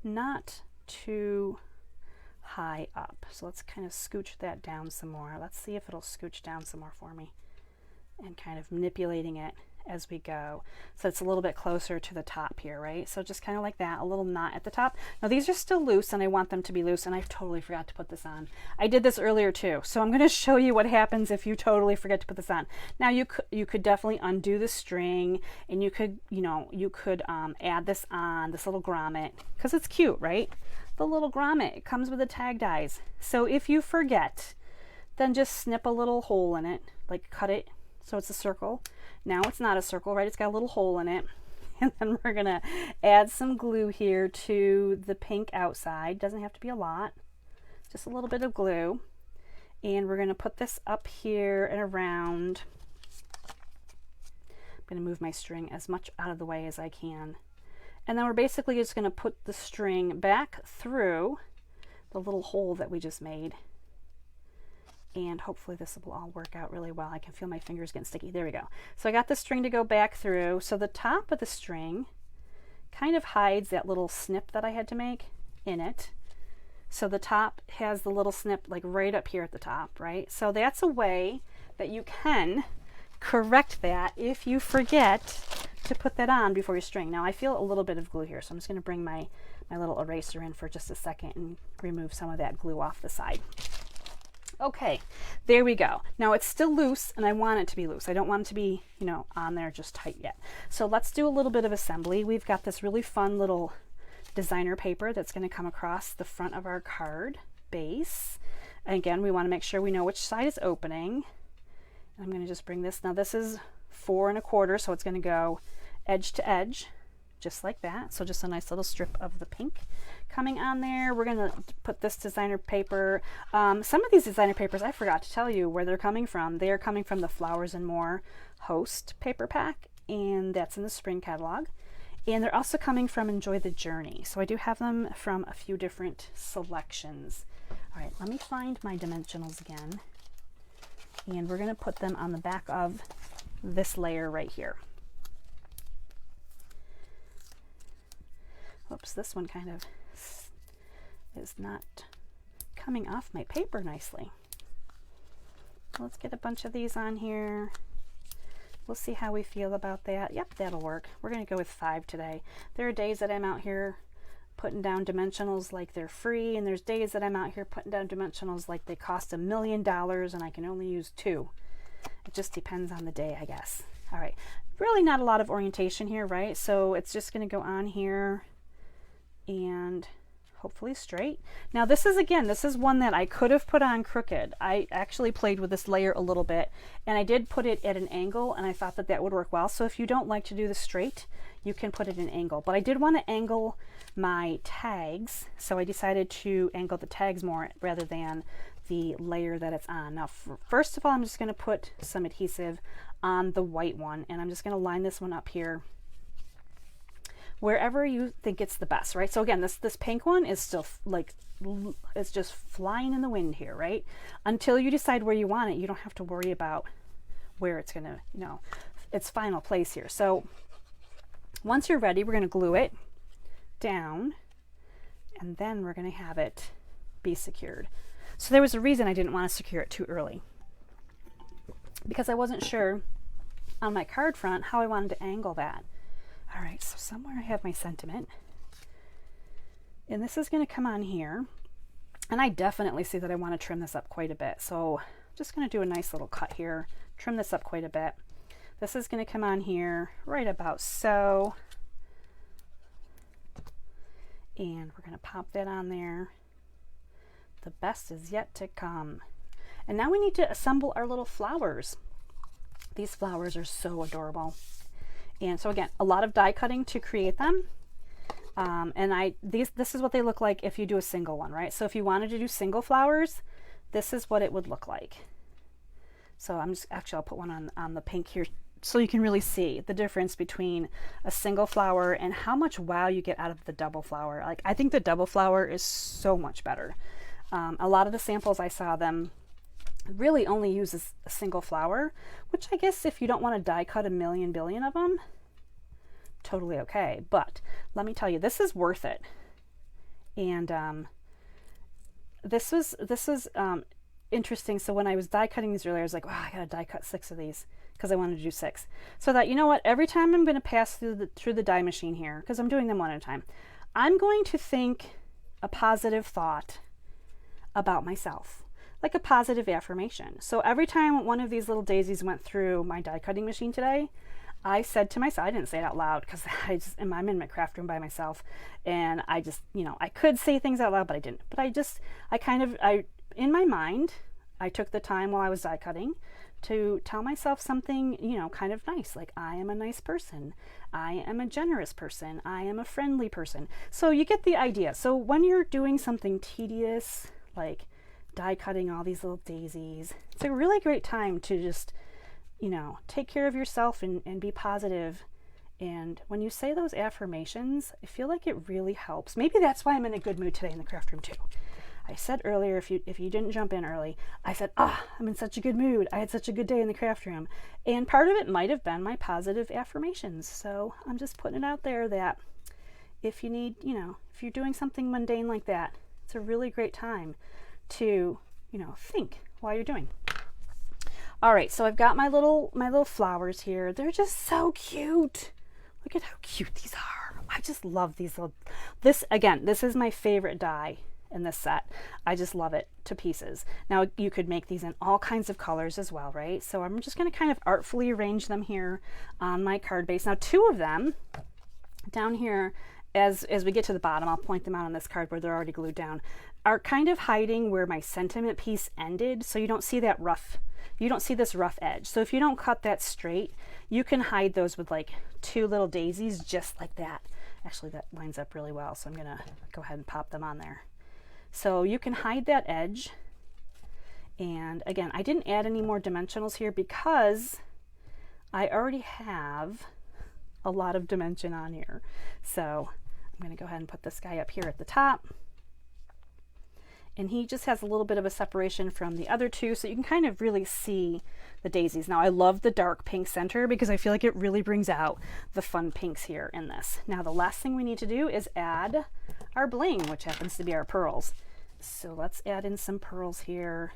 not too high up. So let's kind of scooch that down some more. Let's see if it'll scooch down some more for me, and kind of manipulating it as we go, so it's a little bit closer to the top here, right? So just kind of like that, a little knot at the top. Now these are still loose, and I want them to be loose, and I totally forgot to put this on. I did this earlier too, so I'm going to show you what happens if you totally forget to put this on. Now you could definitely undo the string, and you could add this on, this little grommet, because it's cute, right? The little grommet, it comes with the tag dies. So if you forget, then just snip a little hole in it, cut it so it's a circle. Now it's not a circle, right? It's got a little hole in it. And then we're going to add some glue here to the pink outside. Doesn't have to be a lot, just a little bit of glue. And we're going to put this up here and around. I'm going to move my string as much out of the way as I can. And then we're basically just going to put the string back through the little hole that we just made. And hopefully this will all work out really well. I can feel my fingers getting sticky. There we go. So I got the string to go back through. So the top of the string kind of hides that little snip that I had to make in it. So the top has the little snip right up here at the top, right? So that's a way that you can correct that if you forget to put that on before your string. Now I feel a little bit of glue here, so I'm just going to bring my little eraser in for just a second and remove some of that glue off the side. Okay, there we go. Now it's still loose, and I want it to be loose. I don't want it to be, on there just tight yet. So let's do a little bit of assembly. We've got this really fun little designer paper that's going to come across the front of our card base. And again, we want to make sure we know which side is opening. I'm going to just bring this. Now this is 4 1/4, so it's going to go edge to edge, just like that. So just a nice little strip of the pink coming on there. We're going to put this designer paper. Some of these designer papers, I forgot to tell you where they're coming from. They are coming from the Flowers and More Host paper pack, and that's in the spring catalog. And they're also coming from Enjoy the Journey. So I do have them from a few different selections. All right, let me find my dimensionals again. And we're going to put them on the back of this layer right here. Oops, this one kind of is not coming off my paper nicely. Let's get a bunch of these on here. We'll see how we feel about that. Yep, that'll work. We're going to go with 5 today. There are days that I'm out here putting down dimensionals like they're free, and there's days that I'm out here putting down dimensionals like they cost $1 million and I can only use 2. It just depends on the day, I guess. All right, really not a lot of orientation here, right? So it's just going to go on here and hopefully straight. Now this is, again, this is one that I could have put on crooked. I actually played with this layer a little bit, and I did put it at an angle, and I thought that that would work well. So if you don't like to do the straight, you can put it at an angle. But I did want to angle my tags, so I decided to angle the tags more rather than the layer that it's on. Now first of all, I'm just going to put some adhesive on the white one, and I'm just going to line this one up here wherever you think it's the best, right? So again, this pink one is still like, it's just flying in the wind here, right? Until you decide where you want it, you don't have to worry about where it's gonna, you know, its final place here. So once you're ready, we're gonna glue it down, and then we're gonna have it be secured. So there was a reason I didn't want to secure it too early, because I wasn't sure on my card front how I wanted to angle that. All right, so somewhere I have my sentiment, and this is going to come on here, and I definitely see that I want to trim this up quite a bit. So I'm just going to do a nice little cut here, trim this up quite a bit. This is going to come on here right about so, and we're going to pop that on there. The best is yet to come. And now we need to assemble our little flowers. These flowers are so adorable. And so again, a lot of die cutting to create them. And this is what they look like if you do a single one, right? So if you wanted to do single flowers, this is what it would look like. So I'm just, actually I'll put one on the pink here so you can really see the difference between a single flower and how much wow you get out of the double flower. Like, I think the double flower is so much better. A lot of the samples I saw them really only uses a single flower, which I guess if you don't want to die cut a million billion of them, totally okay. But let me tell you, this is worth it. And this was interesting. So when I was die cutting these earlier, I was like, wow, I gotta die cut 6 of these because I wanted to do 6. So that, you know what, every time I'm going to pass through the die machine here, because I'm doing them one at a time, I'm going to think a positive thought about myself, like a positive affirmation. So every time one of these little daisies went through my die cutting machine today, I said to myself, I didn't say it out loud because I'm in my craft room by myself, and I just, you know, I could say things out loud, but I didn't. But I in my mind, I took the time while I was die cutting to tell myself something, you know, kind of nice, like I am a nice person, I am a generous person, I am a friendly person. So you get the idea. So when you're doing something tedious, like die cutting all these little daisies, it's a really great time to just, you know, take care of yourself and be positive. And when you say those affirmations, I feel like it really helps. Maybe that's why I'm in a good mood today in the craft room too. I said earlier, if you didn't jump in early, I said, I'm in such a good mood. I had such a good day in the craft room. And part of it might have been my positive affirmations. So I'm just putting it out there that if you need, you know, if you're doing something mundane like that, it's a really great time to, you know, think while you're doing. All right, so I've got my little flowers here. They're just so cute. Look at how cute these are. I just love these little, this is my favorite die in this set. I just love it to pieces. Now you could make these in all kinds of colors as well, right? So I'm just going to kind of artfully arrange them here on my card base. Now 2 of them down here, as we get to the bottom, I'll point them out on this card where they're already glued down, are kind of hiding where my sentiment piece ended, so you don't see that rough, you don't see this rough edge. So if you don't cut that straight, you can hide those with like 2 little daisies just like that. Actually, that lines up really well, so I'm gonna go ahead and pop them on there. So you can hide that edge. And again, I didn't add any more dimensionals here because I already have a lot of dimension on here. So I'm going to go ahead and put this guy up here at the top. And he just has a little bit of a separation from the other two, so you can kind of really see the daisies. Now I love the dark pink center because I feel like it really brings out the fun pinks here in this. Now the last thing we need to do is add our bling, which happens to be our pearls. So let's add in some pearls here.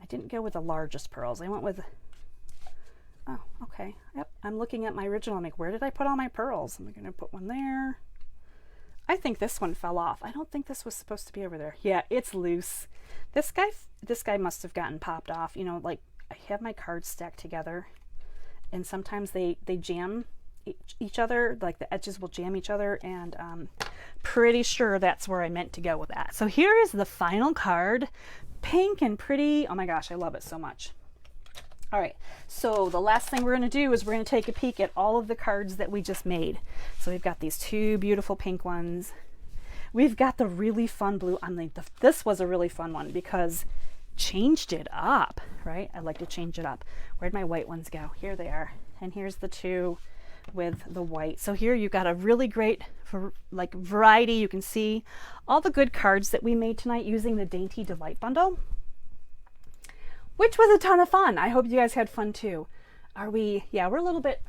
I didn't go with the largest pearls. I went with, oh, okay. Yep, I'm looking at my original. I'm like, where did I put all my pearls? I'm going to put one there. I think this one fell off. I don't think this was supposed to be over there. Yeah, it's loose. This guy must have gotten popped off. You know, like I have my cards stacked together and sometimes they jam each other, like the edges will jam each other, and pretty sure that's where I meant to go with that. So here is the final card, pink and pretty. Oh my gosh, I love it so much. All right, so the last thing we're going to do is we're going to take a peek at all of the cards that we just made. So we've got these two beautiful pink ones. We've got the really fun blue. I mean, this was a really fun one because changed it up, right? I like to change it up. Where'd my white ones go? Here they are. And here's the two with the white. So here you've got a really great variety. You can see all the good cards that we made tonight using the Dainty Delight Bundle, which was a ton of fun. I hope you guys had fun too. Are we? Yeah, we're a little bit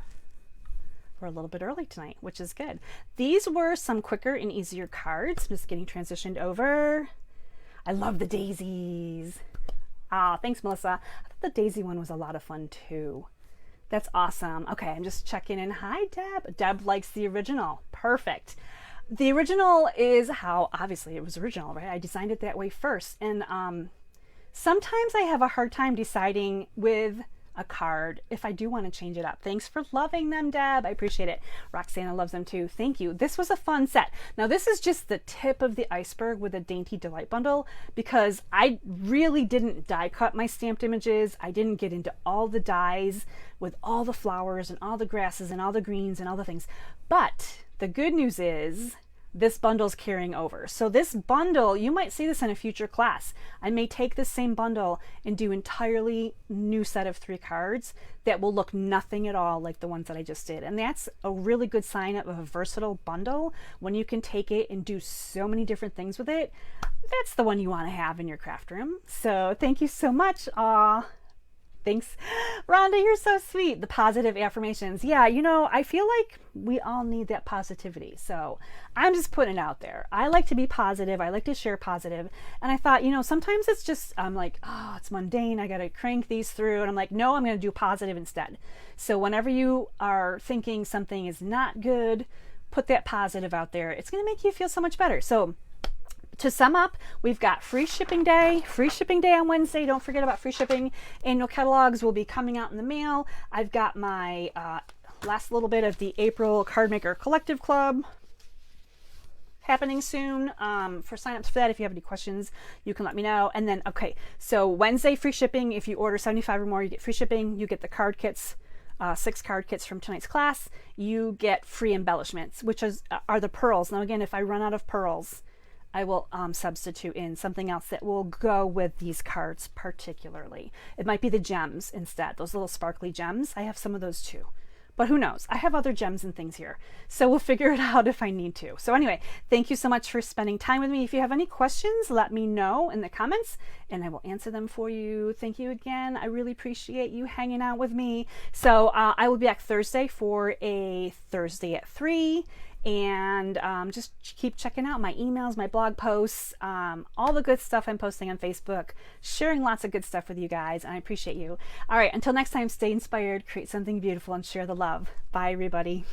early tonight, which is good. These were some quicker and easier cards. I'm just getting transitioned over. I love the daisies. Ah, thanks, Melissa. I thought the daisy one was a lot of fun too. That's awesome. Okay, I'm just checking in. Hi, Deb. Deb likes the original. Perfect. The original is how, obviously it was original, right? I designed it that way first. And sometimes I have a hard time deciding with a card if I do want to change it up. Thanks for loving them, Deb. I appreciate it. Roxana loves them too. Thank you. This was a fun set. Now this is just the tip of the iceberg with a Dainty Delight Bundle because I really didn't die cut my stamped images. I didn't get into all the dies with all the flowers and all the grasses and all the greens and all the things. But the good news is this bundle's carrying over. So this bundle, you might see this in a future class. I may take this same bundle and do entirely new set of 3 cards that will look nothing at all like the ones that I just did. And that's a really good sign of a versatile bundle. When you can take it and do so many different things with it, that's the one you want to have in your craft room. So thank you so much. Thanks. Rhonda, you're so sweet. The positive affirmations. Yeah, you know, I feel like we all need that positivity. So I'm just putting it out there. I like to be positive. I like to share positive. And I thought, you know, sometimes it's just, I'm like, oh, it's mundane. I got to crank these through. And I'm like, no, I'm going to do positive instead. So whenever you are thinking something is not good, put that positive out there. It's going to make you feel so much better. So to sum up, we've got free shipping day on Wednesday. Don't forget about free shipping. Annual catalogs will be coming out in the mail. I've got my last little bit of the April Card Maker Collective Club happening soon. For signups for that, if you have any questions, you can let me know. And then, okay, so Wednesday free shipping. If you order 75 or more, you get free shipping. You get the card kits. 6 card kits from tonight's class. You get free embellishments, which are the pearls. Now again, if I run out of pearls, I will substitute in something else that will go with these cards particularly. It might be the gems instead, those little sparkly gems. I have some of those too. But who knows? I have other gems and things here. So we'll figure it out if I need to. So anyway, thank you so much for spending time with me. If you have any questions, let me know in the comments and I will answer them for you. Thank you again. I really appreciate you hanging out with me. So I will be back Thursday for a Thursday at 3. And just keep checking out my emails, my blog posts, all the good stuff I'm posting on Facebook, sharing lots of good stuff with you guys, and I appreciate you. All right, until next time, stay inspired, create something beautiful, and share the love. Bye, everybody.